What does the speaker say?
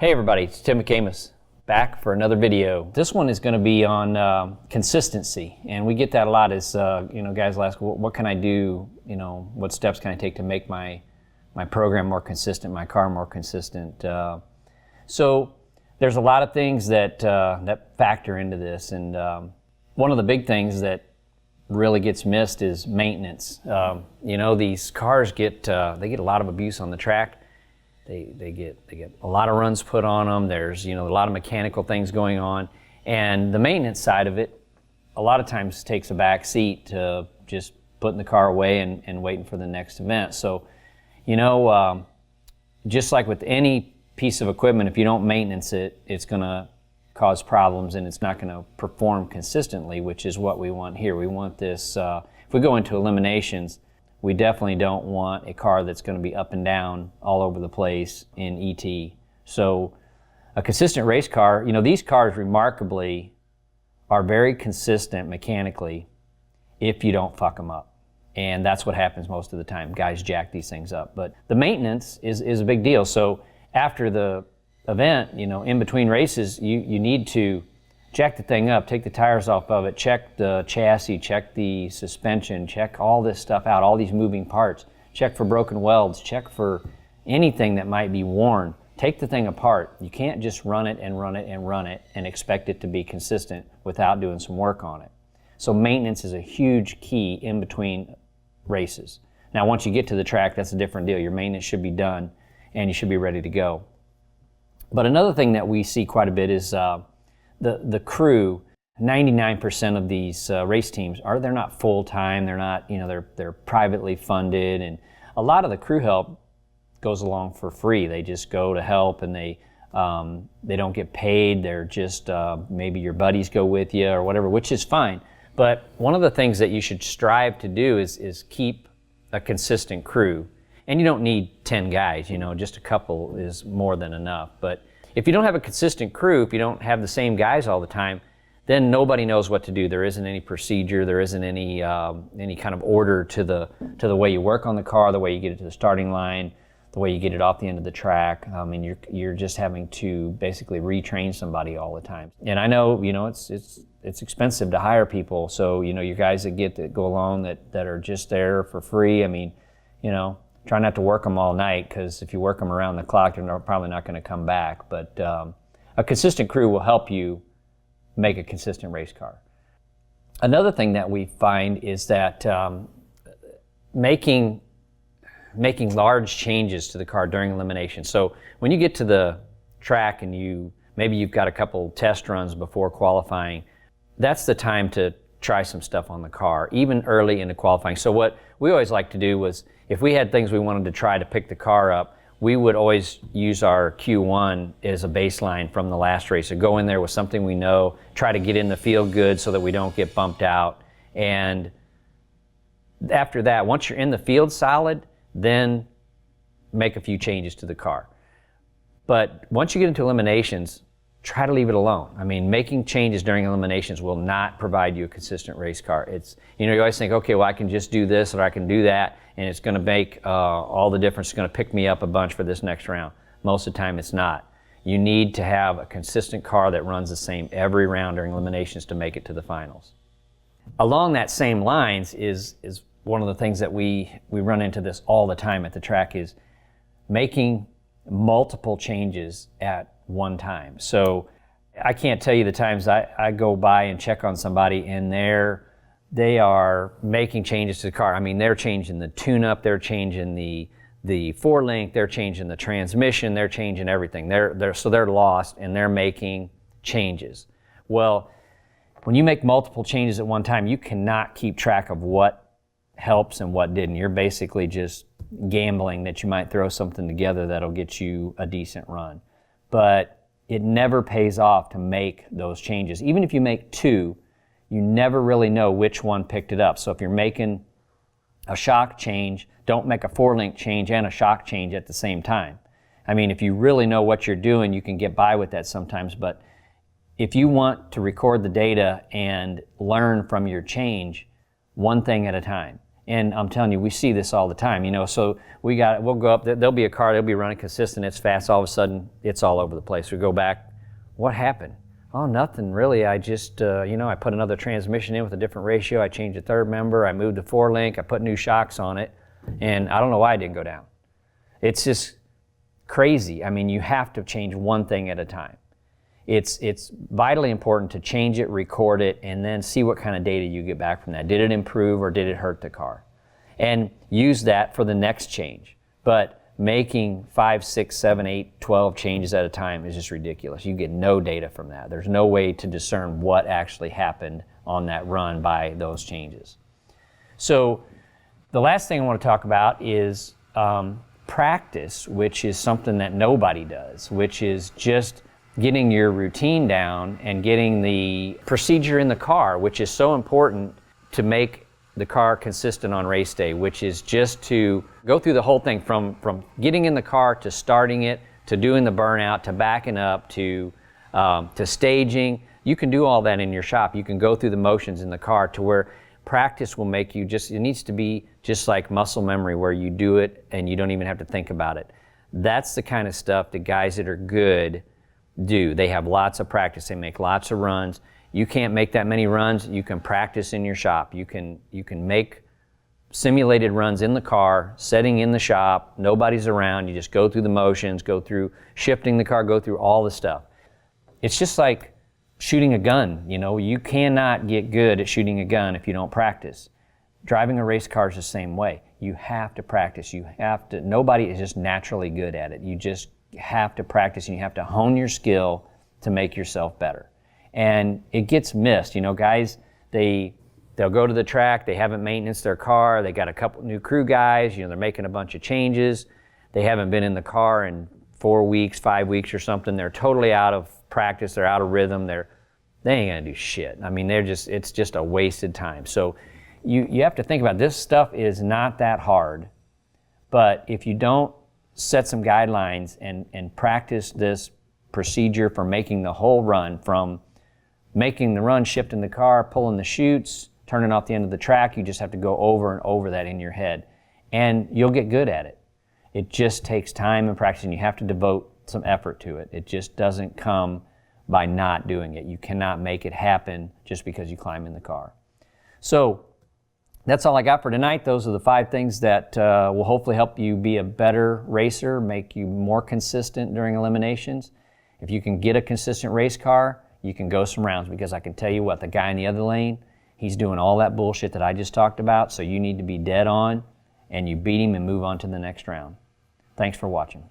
Hey everybody, it's Tim McAmis back for another video. This one is going to be on consistency, and we get that a lot as guys will ask, what can I do, what steps can I take to make my program more consistent, my car more consistent. So there's a lot of things that factor into this, and one of the big things that really gets missed is maintenance. These cars get a lot of abuse on the track. They get a lot of runs put on them. There's a lot of mechanical things going on, and the maintenance side of it a lot of times takes a back seat to just putting the car away and waiting for the next event. So just like with any piece of equipment, if you don't maintenance it, it's going to cause problems and it's not going to perform consistently, which is what we want here. We want this, if we go into eliminations, we definitely don't want a car that's going to be up and down all over the place in ET. So a consistent race car, these cars remarkably are very consistent mechanically if you don't fuck them up. And that's what happens most of the time. Guys jack these things up. But the maintenance is a big deal. So after the event, in between races, you need to jack the thing up, take the tires off of it, check the chassis, check the suspension, check all this stuff out, all these moving parts, check for broken welds, check for anything that might be worn. Take the thing apart. You can't just run it and run it and run it and expect it to be consistent without doing some work on it. So maintenance is a huge key in between races. Now once you get to the track, that's a different deal. Your maintenance should be done and you should be ready to go. But another thing that we see quite a bit is the crew. 99% of these race teams they're not full-time, they're not, they're privately funded, and a lot of the crew help goes along for free. They just go to help and they don't get paid. They're just, maybe your buddies go with you or whatever, which is fine. But one of the things that you should strive to do is keep a consistent crew. And you don't need 10 guys, just a couple is more than enough. But if you don't have a consistent crew, if you don't have the same guys all the time, then nobody knows what to do. There isn't any procedure, there isn't any kind of order to the way you work on the car, the way you get it to the starting line, the way you get it off the end of the track. I mean, you're just having to basically retrain somebody all the time. And I know, it's expensive to hire people. So, your guys that go along that are just there for free, try not to work them all night, because if you work them around the clock, they're probably not going to come back. But a consistent crew will help you make a consistent race car. Another thing that we find is that making large changes to the car during elimination. So when you get to the track and maybe you've got a couple test runs before qualifying, that's the time to try some stuff on the car, even early into qualifying. So what we always like to do was, if we had things we wanted to try to pick the car up, we would always use our Q1 as a baseline from the last race. So go in there with something we know, try to get in the field good so that we don't get bumped out. And after that, once you're in the field solid, then make a few changes to the car. But once you get into eliminations, try to leave it alone. Making changes during eliminations will not provide you a consistent race car. It's, you always think, okay, well, I can just do this or I can do that, and it's going to make all the difference. It's going to pick me up a bunch for this next round. Most of the time, it's not. You need to have a consistent car that runs the same every round during eliminations to make it to the finals. Along that same lines is one of the things that we run into this all the time at the track, is making multiple changes at one time. So I can't tell you the times I go by and check on somebody and they are making changes to the car. They're changing the tune-up, they're changing the four-link, they're changing the transmission, they're changing everything. So they're lost and they're making changes. Well, when you make multiple changes at one time, you cannot keep track of what helps and what didn't. You're basically just gambling that you might throw something together that'll get you a decent run. But it never pays off to make those changes. Even if you make two, you never really know which one picked it up. So if you're making a shock change, don't make a four-link change and a shock change at the same time. If you really know what you're doing, you can get by with that sometimes. But if you want to record the data and learn from your change, one thing at a time. And I'm telling you, we see this all the time, you know. So we'll go up, there'll be a car, they'll be running consistent, it's fast, all of a sudden, it's all over the place. We go back, what happened? Oh, nothing really. I just, I put another transmission in with a different ratio. I changed the third member. I moved the 4-link. I put new shocks on it. And I don't know why it didn't go down. It's just crazy. I mean, you have to change one thing at a time. It's vitally important to change it, record it, and then see what kind of data you get back from that. Did it improve or did it hurt the car? And use that for the next change. But making 5, 6, 7, 8, 12 changes at a time is just ridiculous. You get no data from that. There's no way to discern what actually happened on that run by those changes. So the last thing I want to talk about is practice, which is something that nobody does, which is just getting your routine down and getting the procedure in the car, which is so important to make the car consistent on race day, which is just to go through the whole thing from getting in the car to starting it, to doing the burnout, to backing up, to staging. You can do all that in your shop. You can go through the motions in the car to where practice will make you it needs to be just like muscle memory where you do it and you don't even have to think about it. That's the kind of stuff the guys that are good do. They have lots of practice. They make lots of runs. You can't make that many runs. You can practice in your shop. You can make simulated runs in the car, setting in the shop, nobody's around. You just go through the motions, go through shifting the car, go through all the stuff. It's just like shooting a gun. You know, you cannot get good at shooting a gun if you don't practice. Driving a race car is the same way. You have to practice. Nobody is just naturally good at it. You just have to practice and you have to hone your skill to make yourself better. And it gets missed. You know, guys, they'll go to the track, they haven't maintained their car, they got a couple new crew guys, you know, they're making a bunch of changes, they haven't been in the car in 4 weeks, 5 weeks or something, they're totally out of practice, they're out of rhythm, they ain't gonna do shit. I mean, it's just a wasted time. So you have to think about this stuff is not that hard, but if you don't set some guidelines and practice this procedure for making the whole run, from making the run, shifting the car, pulling the chutes, turning off the end of the track, you just have to go over and over that in your head. And you'll get good at it. It just takes time and practice, and you have to devote some effort to it. It just doesn't come by not doing it. You cannot make it happen just because you climb in the car. So that's all I got for tonight. Those are the 5 things that will hopefully help you be a better racer, make you more consistent during eliminations. If you can get a consistent race car, you can go some rounds, because I can tell you what, the guy in the other lane, he's doing all that bullshit that I just talked about, so you need to be dead on, and you beat him and move on to the next round. Thanks for watching.